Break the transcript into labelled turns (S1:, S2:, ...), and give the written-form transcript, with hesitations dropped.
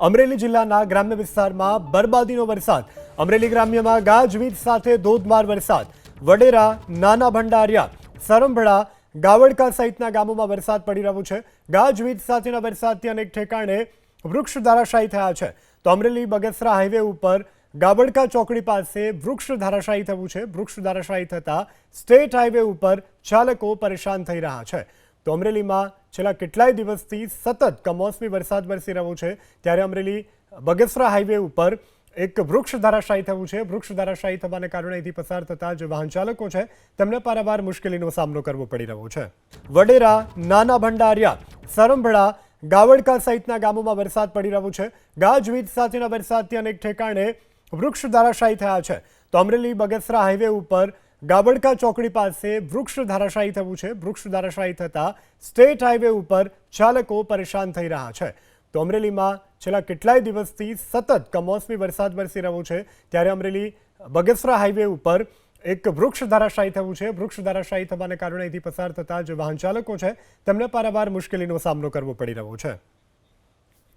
S1: અમરેલી જિલ્લાના ગ્રામ્ય વિસ્તારમાં બરબાદીનો વરસાદ। અમરેલી ગ્રામ્યમાં ગાજવીજ સાથે ધોધમાર વરસાદ। વડેરા, નાના ભંડારિયા, સરંભળા, ગાવડકા સહિતના ગામોમાં વરસાદ પડી રહ્યો છે। ગાજવીજ સાથેના વરસાદથી અનેક ઠેકાણે વૃક્ષ ધરાશાયી થયા છે। તો અમરેલી બગસરા હાઈવે ઉપર ગાવડકા ચોકડી પાસે વૃક્ષ ધરાશાયી થયું છે। વૃક્ષ ધરાશાયી થતા સ્ટેટ હાઈવે ઉપર ચાલકો પરેશાન થઈ રહ્યા છે। તો અમરેલીમાં છેલ્લા કેટલાય દિવસથી સતત કમોસમી વરસાદ વરસી રહ્યો છે, ત્યારે અમરેલી બગસરા હાઈવે ઉપર એક વૃક્ષ ધરાશાયી થયું છે। વૃક્ષ ધરાશાયી થવાને કારણે અહીંથી પસાર થતા જે વાહન ચાલકો છે તેમને પારાવાર મુશ્કેલીનો સામનો કરવો પડી રહ્યો છે। વડેરા, નાના ભંડારિયા, સરંભળા, ગાવડકા સહિતના ગામોમાં વરસાદ પડી રહ્યો છે। ગાજવીજ સાથેના વરસાદથી અનેક ઠેકાણે વૃક્ષ ધરાશાયી થયા છે। તો અમરેલી બગસરા હાઈવે ઉપર ગાવડકા ચોકડી પાસે વૃક્ષ ધરાશાયી થયું છે। વૃક્ષ ધરાશાયી થતા સ્ટેટ હાઈવે ઉપર ચાલકો પરેશાન થઈ રહ્યા છે। તો અમરેલીમાં છેલ્લા કેટલાય દિવસથી સતત કમોસમી વરસાદ વરસી રહ્યો છે, ત્યારે અમરેલી બગસરા હાઈવે ઉપર એક વૃક્ષ ધરાશાયી થયું છે। વૃક્ષ ધરાશાયી થવાને કારણે અહીંથી પસાર થતા જે વાહન ચાલકો છે તેમને પારાવાર મુશ્કેલીનો સામનો કરવો પડી રહ્યો છે।